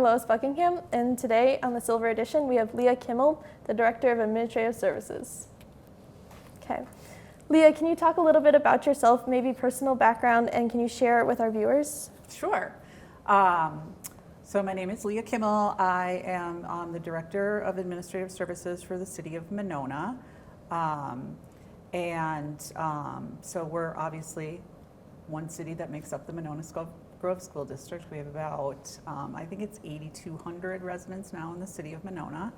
Lois Buckingham, and today on the Silver Edition we have Leah Kimmell, the Director of Administrative Services. Okay. Leah, can you talk a little bit about yourself, maybe personal background, and can you share it with our viewers? Sure. So my name is Leah Kimmell. I am the Director of Administrative Services for the City of Monona. So we're obviously one city that makes up the Monona Grove School District. We have about, I think it's 8,200 residents now in the city of Monona.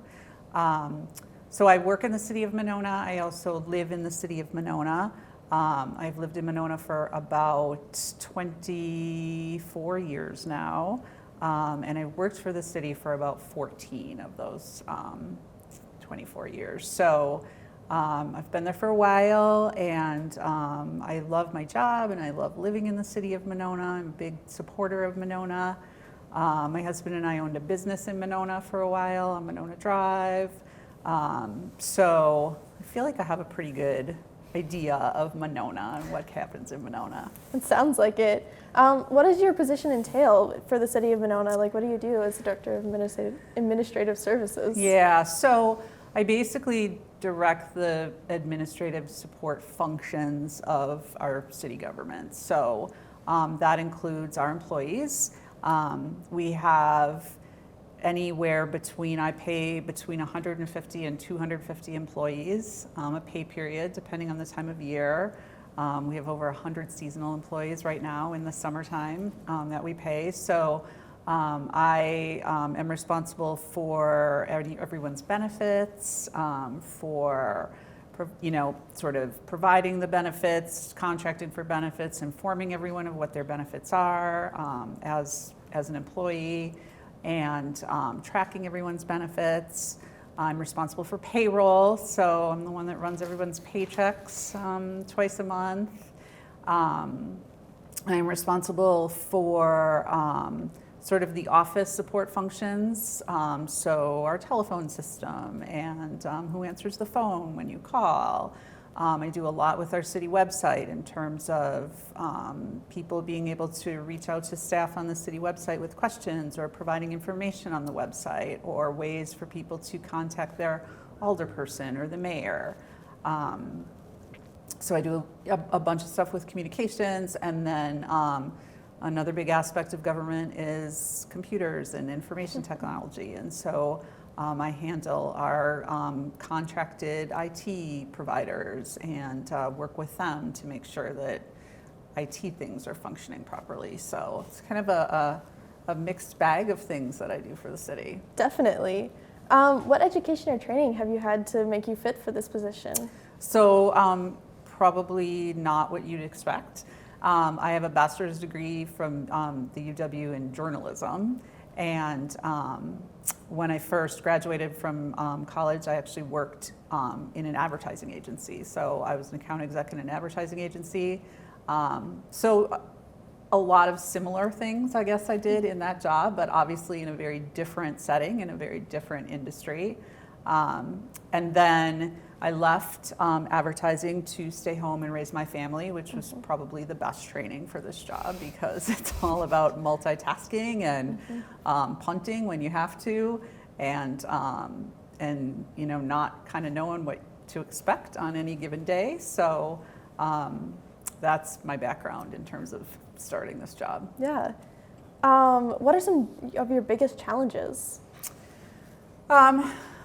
So I work in the city of Monona. I also live in the city of Monona. I've lived in Monona for about 24 years now. And I worked for the city for about 14 of those 24 years. So I've been there for a while, and I love my job and I love living in the city of Monona. I'm a big supporter of Monona. My husband and I owned a business in Monona for a while on Monona Drive. So I feel like I have a pretty good idea of Monona and what happens in Monona. It sounds like it. What does your position entail for the city of Monona? Like, what do you do as the Director of Administrative Services? Yeah, so I basically direct the administrative support functions of our city government. So that includes our employees. We have anywhere between, I pay between 150 and 250 employees a pay period, depending on the time of year. We have over 100 seasonal employees right now in the summertime that we pay. So I am responsible for everyone's benefits, for sort of providing the benefits, contracting for benefits, informing everyone of what their benefits are as an employee, and tracking everyone's benefits. I'm responsible for payroll, so I'm the one that runs everyone's paychecks twice a month. I'm responsible for sort of the office support functions, so our telephone system and who answers the phone when you call. I do a lot with our city website in terms of people being able to reach out to staff on the city website with questions, or providing information on the website, or ways for people to contact their alderperson or the mayor. So I do a bunch of stuff with communications, and then another big aspect of government is computers and information technology. And so I handle our contracted IT providers and work with them to make sure that IT things are functioning properly. So it's kind of a mixed bag of things that I do for the city. Definitely. What education or training have you had to make you fit for this position? So probably not what you'd expect. I have a bachelor's degree from the UW in journalism. And when I first graduated from college, I actually worked in an advertising agency. So I was an account exec in an advertising agency. So a lot of similar things, I guess I did in that job, but obviously in a very different setting, in a very different industry. And then I left advertising to stay home and raise my family, which was probably the best training for this job, because it's all about multitasking and punting when you have to, and not kind of knowing what to expect on any given day. So that's my background in terms of starting this job. Yeah. What are some of your biggest challenges?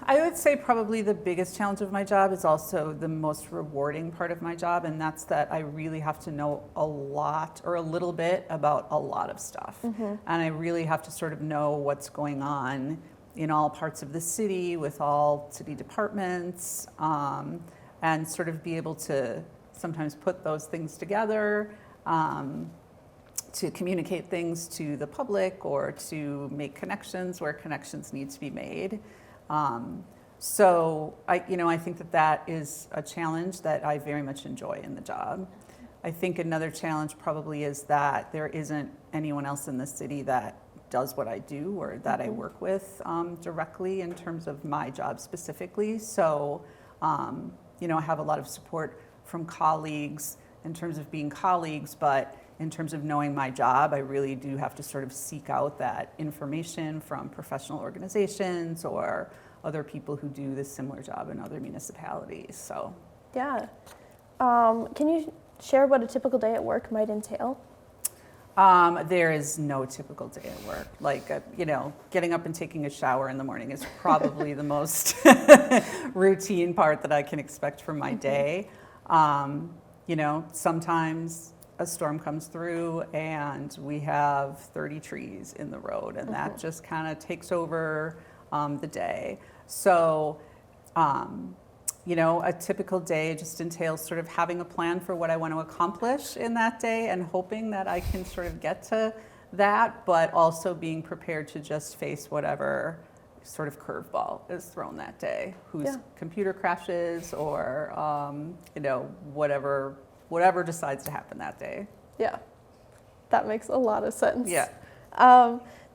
I would say probably the biggest challenge of my job is also the most rewarding part of my job, and that's that I really have to know a lot or a little bit about a lot of stuff. And I really have to sort of know what's going on in all parts of the city with all city departments, and sort of be able to sometimes put those things together, to communicate things to the public, or to make connections where connections need to be made. So I think that is a challenge that I very much enjoy in the job. I think another challenge probably is that there isn't anyone else in the city that does what I do, or that I work with directly in terms of my job specifically. So, I have a lot of support from colleagues in terms of being colleagues, but in terms of knowing my job, I really do have to sort of seek out that information from professional organizations or other people who do this similar job in other municipalities. So, yeah. Can you share what a typical day at work might entail? There is no typical day at work. Like, getting up and taking a shower in the morning is probably the most routine part that I can expect from my day. Sometimes a storm comes through and we have 30 trees in the road, and that just kind of takes over the day. So, a typical day just entails sort of having a plan for what I want to accomplish in that day and hoping that I can sort of get to that, but also being prepared to just face whatever sort of curveball is thrown that day, whose computer crashes or, whatever decides to happen that day. Yeah, that makes a lot of sense. Yeah.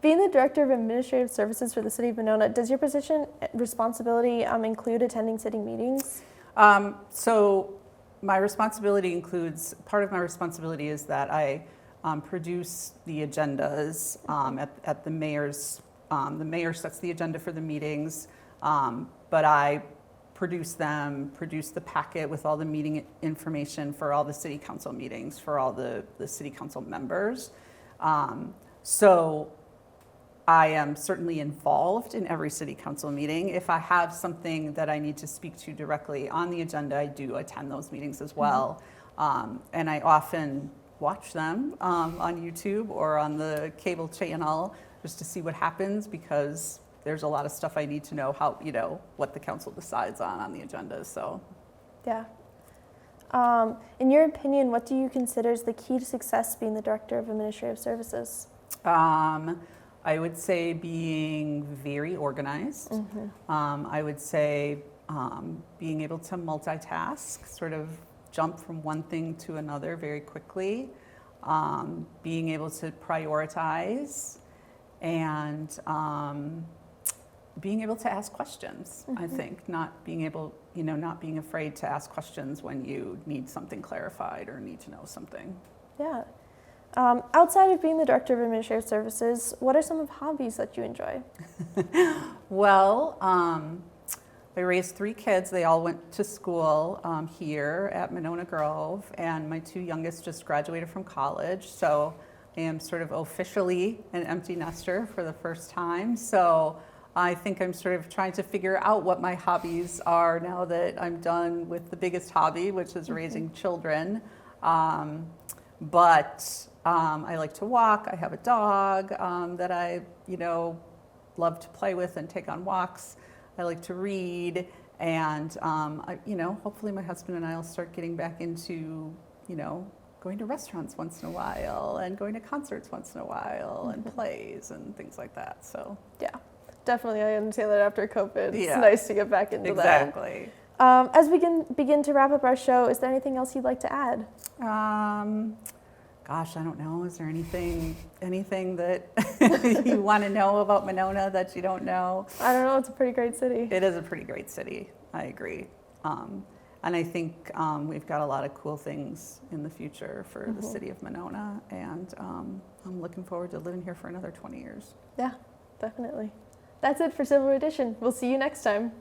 Being the Director of Administrative Services for the City of Monona, does your position responsibility include attending city meetings? So my responsibility includes, part of my responsibility is that I produce the agendas at the mayor's, the mayor sets the agenda for the meetings, but I produce the packet with all the meeting information for all the city council meetings, for all the city council members. So I am certainly involved in every city council meeting. If I have something that I need to speak to directly on the agenda, I do attend those meetings as well. And I often watch them on YouTube or on the cable channel just to see what happens, because there's a lot of stuff I need to know what the council decides on the agenda. So, yeah. In your opinion, what do you consider is the key to success being the Director of Administrative Services? I would say being very organized. I would say being able to multitask, sort of jump from one thing to another very quickly, being able to prioritize, and being able to ask questions. I think not being afraid to ask questions when you need something clarified or need to know something. Yeah. Outside of being the Director of Administrative Services, what are some of hobbies that you enjoy? Well, I raised 3 kids. They all went to school here at Monona Grove, and my 2 youngest just graduated from college. So I am sort of officially an empty nester for the first time. So I think I'm sort of trying to figure out what my hobbies are now that I'm done with the biggest hobby, which is raising children. But I like to walk. I have a dog that I, love to play with and take on walks. I like to read, and hopefully my husband and I will start getting back into, going to restaurants once in a while and going to concerts once in a while and plays and things like that. So yeah, definitely. I understand that after COVID, it's Yeah. nice to get back into that. exactly. As we begin to wrap up our show, is there anything else you'd like to add? Gosh, I don't know. Is there anything that you want to know about Monona that you don't know? I don't know. It's a pretty great city. It is a pretty great city. I agree. And I think we've got a lot of cool things in the future for the city of Monona, and I'm looking forward to living here for another 20 years. Yeah, definitely. That's it for Silver Edition. We'll see you next time.